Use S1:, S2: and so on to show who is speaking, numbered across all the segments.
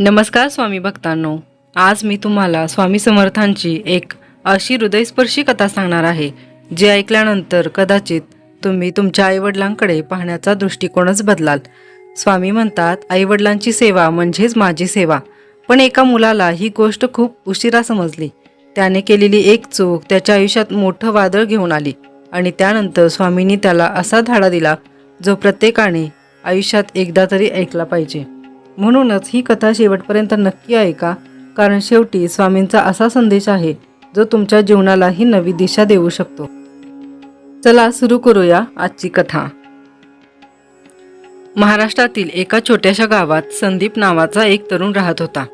S1: नमस्कार स्वामी भक्तांनो, आज मी तुम्हाला स्वामी समर्थांची एक अशी हृदयस्पर्शी कथा सांगणार आहे, जी ऐकल्यानंतर कदाचित तुम्ही तुमच्या आईवडिलांकडे पाहण्याचा दृष्टिकोनच बदलाल. स्वामी म्हणतात, आईवडिलांची सेवा म्हणजेच माझी सेवा. पण एका मुलाला ही गोष्ट खूप उशिरा समजली. त्याने केलेली एक चूक त्याच्या आयुष्यात मोठं वादळ घेऊन आली आणि त्यानंतर स्वामींनी त्याला असा धडा दिला, जो प्रत्येकाने आयुष्यात एकदा तरी ऐकला पाहिजे. म्हणूनच ही कथा शेवटपर्यंत नक्की ऐका, कारण शेवटी स्वामींचा असा संदेश आहे जो तुमच्या जीवनालाही नवी दिशा देऊ शकतो. चला सुरू करूया आजची कथा. महाराष्ट्रातील एका छोट्याशा गावात संदीप नावाचा एक तरुण राहत होता.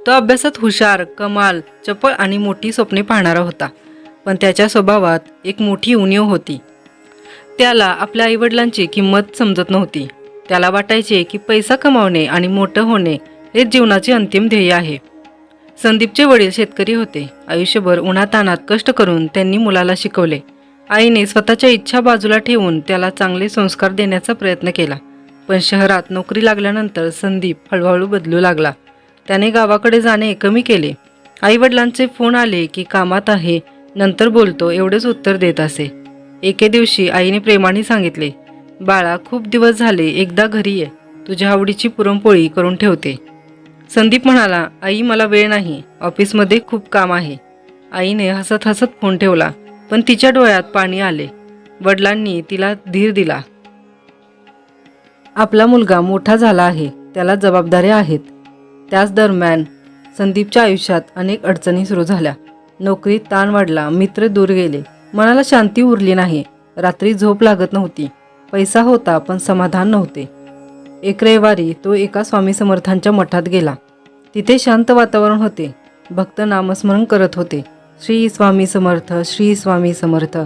S1: तो अभ्यासात हुशार, कमाल, चपळ आणि मोठी स्वप्ने पाहणारा होता. पण त्याच्या स्वभावात एक मोठी उणीव होती. त्याला आपल्या आईवडिलांची किंमत समजत नव्हती. त्याला वाटायचे की पैसा कमावणे आणि मोठं होणे हेच जीवनाचे अंतिम ध्येय आहे. संदीपचे वडील शेतकरी होते. आयुष्यभर उन्हातानात कष्ट करून त्यांनी मुलाला शिकवले. आईने स्वतःच्या इच्छा बाजूला ठेवून त्याला चांगले संस्कार देण्याचा प्रयत्न केला. पण शहरात नोकरी लागल्यानंतर संदीप हळूहळू बदलू लागला. त्याने गावाकडे जाणे कमी केले. आईवडिलांचे फोन आले की कामात आहे, नंतर बोलतो, एवढेच उत्तर देत असे. एके दिवशी आईने प्रेमाने सांगितले, बाळा, खूप दिवस झाले, एकदा घरी ये, तुझ्या आवडीची पुरणपोळी करून ठेवते. संदीप म्हणाला, आई मला वेळ नाही, ऑफिसमध्ये खूप काम आहे. आईने हसत हसत फोन ठेवला, पण तिच्या डोळ्यात पाणी आले. वडिलांनी तिला धीर दिला. आपला मुलगा मोठा झाला आहे, त्याला जबाबदाऱ्या आहेत. त्याच दरम्यान संदीपच्या आयुष्यात अनेक अडचणी सुरू झाल्या. नोकरीत ताण वाढला, मित्र दूर गेले, मनाला शांती उरली नाही. रात्री झोप लागत नव्हती. पैसा होता पण समाधान नव्हते. एक रविवारी तो एका स्वामी समर्थांच्या मठात गेला. तिथे शांत वातावरण होते. भक्त नामस्मरण करत होते, श्री स्वामी समर्थ, श्री स्वामी समर्थ.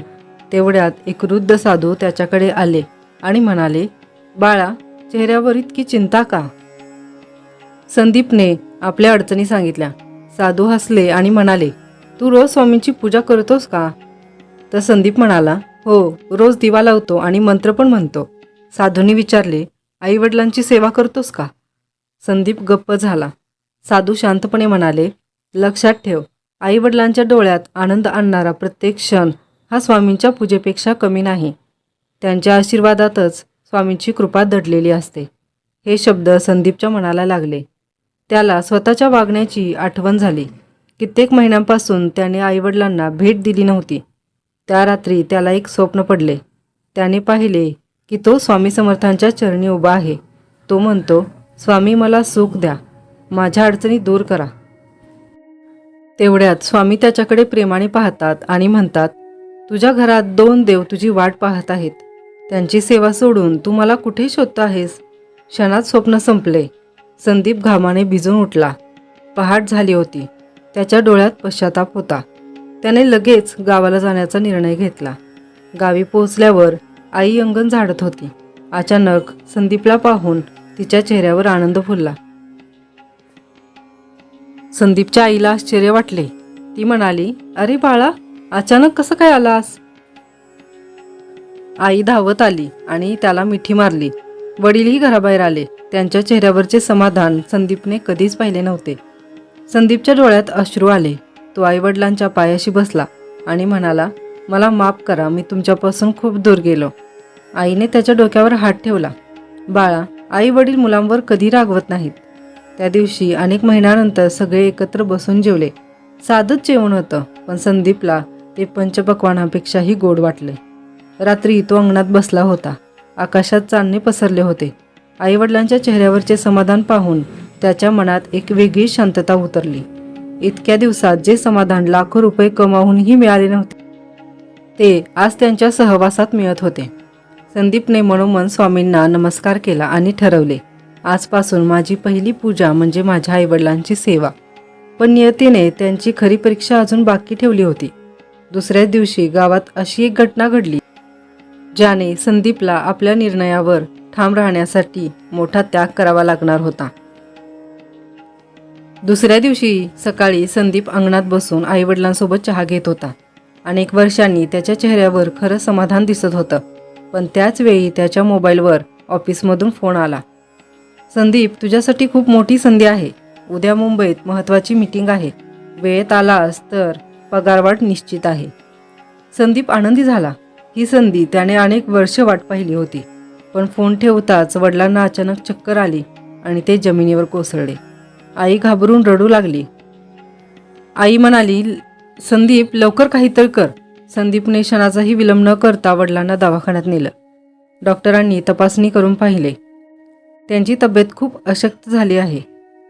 S1: तेवढ्यात एक वृद्ध साधू त्याच्याकडे आले आणि म्हणाले, बाळा, चेहऱ्यावर इतकी चिंता का? संदीपने आपल्या अडचणी सांगितल्या. साधू हसले आणि म्हणाले, तू रोज स्वामींची पूजा करतोस का? तर संदीप म्हणाला, हो, रोज दिवा लावतो आणि मंत्र पण म्हणतो. साधूंनी विचारले, आईवडिलांची सेवा करतोस का? संदीप गप्प झाला. साधू शांतपणे म्हणाले, लक्षात ठेव, आईवडिलांच्या डोळ्यात आनंद आणणारा प्रत्येक क्षण हा स्वामींच्या पूजेपेक्षा कमी नाही. त्यांच्या आशीर्वादातच स्वामींची कृपा दडलेली असते. हे शब्द संदीपच्या मनाला लागले. त्याला स्वतःच्या वागण्याची आठवण झाली. कित्येक महिन्यांपासून त्याने आईवडिलांना भेट दिली नव्हती. त्या रात्री त्याला एक स्वप्न पडले. त्याने पाहिले की तो स्वामी समर्थांच्या चरणी उभा आहे. तो म्हणतो, स्वामी मला सुख द्या, माझ्या अडचणी दूर करा. तेवढ्यात स्वामी त्याच्याकडे प्रेमाने पाहतात आणि म्हणतात, तुझ्या घरात 2 देव तुझी वाट पाहत आहेत. त्यांची सेवा सोडून तू मला कुठे शोधतो आहेस? क्षणात स्वप्न संपले. संदीप घामाने भिजून उठला. पहाट झाली होती. त्याच्या डोळ्यात पश्चाताप होता. त्याने लगेच गावाला जाण्याचा निर्णय घेतला. गावी पोहोचल्यावर आई अंगण झाडत होती. अचानक संदीपला पाहून तिच्या चेहऱ्यावर आनंद फुलला. संदीपच्या आईला आश्चर्य वाटले. ती म्हणाली, अरे बाळा, अचानक कसं काय आलास? आई धावत आली आणि त्याला मिठी मारली. वडीलही घराबाहेर आले. त्यांच्या चेहऱ्यावरचे समाधान संदीपने कधीच पाहिले नव्हते. संदीपच्या डोळ्यात अश्रू आले. तो आईवडिलांच्या पायाशी बसला आणि म्हणाला, मला माफ करा, मी तुमच्यापासून खूप दूर गेलो. आईने त्याच्या डोक्यावर हात ठेवला. बाळा, आई वडील मुलांवर कधी रागवत नाहीत. त्या दिवशी अनेक महिन्यानंतर सगळे एकत्र बसून जेवले. साधंच जेवण होतं, पण संदीपला ते पंचपक्वानापेक्षाही गोड वाटले. रात्री तो अंगणात बसला होता. आकाशात चांदणे पसरले होते. आईवडिलांच्या चेहऱ्यावरचे समाधान पाहून त्याच्या मनात एक वेगळी शांतता उतरली. इतक्या दिवसात जे समाधान लाखो रुपये कमावूनही मिळाले नव्हते, ते आज त्यांच्या सहवासात मिळत होते. संदीपने मनोमन स्वामींना नमस्कार केला आणि ठरवले, आजपासून माझी पहिली पूजा म्हणजे माझ्या आईवडिलांची सेवा. पण नियतीने त्यांची खरी परीक्षा अजून बाकी ठेवली होती. दुसऱ्याच दिवशी गावात अशी एक घटना घडली, ज्याने संदीपला आपल्या निर्णयावर ठाम राहण्यासाठी मोठा त्याग करावा लागणार होता. दुसऱ्या दिवशी सकाळी संदीप अंगणात बसून आईवडिलांसोबत चहा घेत होता. अनेक वर्षांनी त्याच्या चेहऱ्यावर खरं समाधान दिसत होतं. पण त्याच वेळी त्याच्या मोबाईलवर ऑफिसमधून फोन आला. संदीप, तुझ्यासाठी खूप मोठी संधी आहे. उद्या मुंबईत महत्त्वाची मीटिंग आहे. वेळेत आलास तर पगारवाढ निश्चित आहे. संदीप आनंदी झाला. ही संधी त्याने अनेक वर्ष वाट पाहिली होती. पण फोन ठेवताच वडिलांना अचानक चक्कर आली आणि ते जमिनीवर कोसळले. आई घाबरून रडू लागली. आई म्हणाली, संदीप लवकर काहीतरी कर. संदीपने क्षणाचाही विलंब न करता वडिलांना दवाखान्यात नेलं. डॉक्टरांनी तपासणी करून पाहिले. त्यांची तब्येत खूप अशक्त झाली आहे.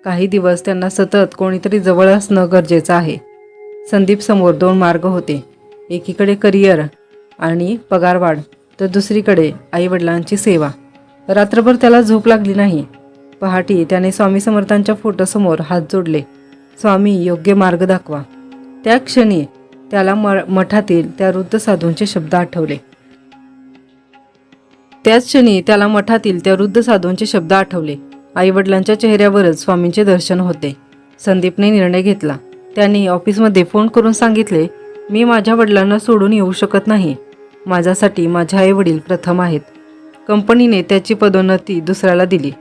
S1: काही दिवस त्यांना सतत कोणीतरी जवळ असणं गरजेचं आहे. संदीप समोर 2 मार्ग होते. एकीकडे करिअर आणि पगारवाढ, तर दुसरीकडे आईवडिलांची सेवा. रात्रभर त्याला झोप लागली नाही. पहाटे त्याने स्वामी समर्थांच्या फोटोसमोर हात जोडले. स्वामी, योग्य मार्ग दाखवा. त्या क्षणी त्याला मठातील त्या वृद्ध साधूंचे शब्द आठवले. आईवडिलांच्या चेहऱ्यावरच स्वामींचे दर्शन होते. संदीपने निर्णय घेतला. त्यांनी ऑफिसमध्ये फोन करून सांगितले, मी माझ्या वडिलांना सोडून येऊ शकत नाही. माझ्यासाठी माझे आईवडील प्रथम आहेत. कंपनीने त्याची पदोन्नती दुसऱ्याला दिली.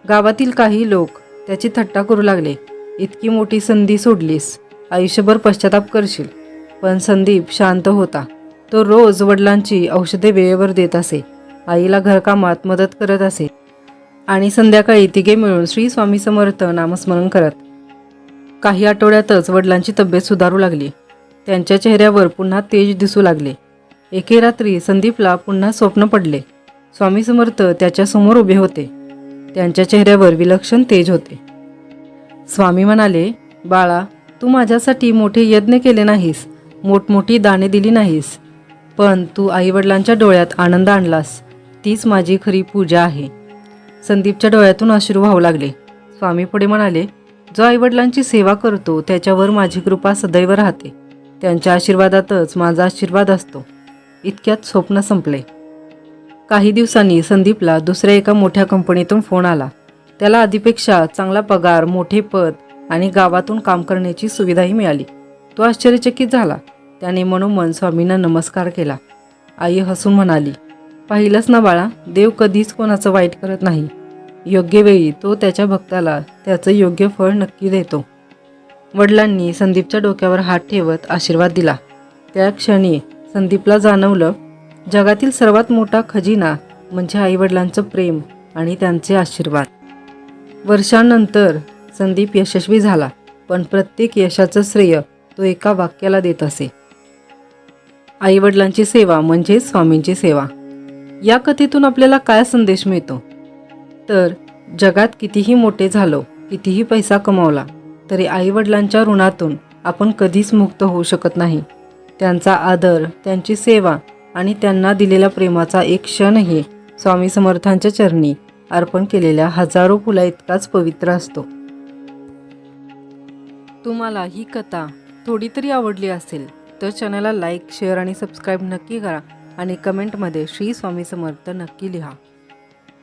S1: गावातील काही लोक त्याची थट्टा करू लागले. इतकी मोठी संधी सोडलीस, आयुष्यभर पश्चाताप करशील. पण संदीप शांत होता. तो रोज वडिलांची औषधे वेळेवर देत असे, आईला घरकामात मदत करत असे आणि संध्याकाळी तिघे मिळून श्री स्वामी समर्थ नामस्मरण करत. काही आठवड्यातच वडिलांची तब्येत सुधारू लागली. त्यांच्या चेहऱ्यावर पुन्हा तेज दिसू लागले. एके रात्री संदीपला पुन्हा स्वप्न पडले. स्वामी समर्थ त्याच्या समोर उभे होते. त्यांच्या चेहऱ्यावर विलक्षण तेज होते. स्वामी म्हणाले, बाळा, तू माझ्यासाठी मोठे यज्ञ केले नाहीस, मोठमोठी दाने दिली नाहीस, पण तू आईवडिलांच्या डोळ्यात आनंद आणलास. तीच माझी खरी पूजा आहे. संदीपच्या डोळ्यातून अश्रू वाहू लागले. स्वामी पुढे म्हणाले, जो आईवडिलांची सेवा करतो त्याच्यावर माझी कृपा सदैव राहते. त्यांच्या आशीर्वादातच माझा आशीर्वाद असतो. इतक्यात स्वप्न संपले. काही दिवसांनी संदीपला दुसऱ्या एका मोठ्या कंपनीतून फोन आला. त्याला आधीपेक्षा चांगला पगार, मोठे पद आणि गावातून काम करण्याची सुविधाही मिळाली. तो आश्चर्यचकित झाला. त्याने मनोमन स्वामींना नमस्कार केला. आई हसून म्हणाली, पाहिलंच ना बाळा, देव कधीच कोणाचं वाईट करत नाही. योग्य वेळी तो त्याच्या भक्ताला त्याचं योग्य फळ नक्की देतो. वडिलांनी संदीपच्या डोक्यावर हात ठेवत आशीर्वाद दिला. त्या क्षणी संदीपला जाणवलं, जगातील सर्वात मोठा खजिना म्हणजे आईवडिलांचं प्रेम आणि त्यांचे आशीर्वाद. वर्षांनंतर संदीप यशस्वी झाला, पण प्रत्येक यशाचं श्रेय तो एका वाक्याला देत असे, आईवडिलांची सेवा म्हणजे स्वामींची सेवा. या कथेतून आपल्याला काय संदेश मिळतो? तर जगात कितीही मोठे झालो, कितीही पैसा कमावला, तरी आईवडिलांच्या ऋणातून आपण कधीच मुक्त होऊ शकत नाही. त्यांचा आदर, त्यांची सेवा आणि त्यांना दिलेल्या प्रेमाचा एक क्षणही स्वामी समर्थांच्या चरणी अर्पण केलेल्या हजारो फुला इतकाच पवित्र असतो. तुम्हाला ही कथा थोडी तरी आवडली असेल तर चॅनलला लाईक, शेअर आणि सबस्क्राईब नक्की करा आणि कमेंटमध्ये श्री स्वामी समर्थ नक्की लिहा.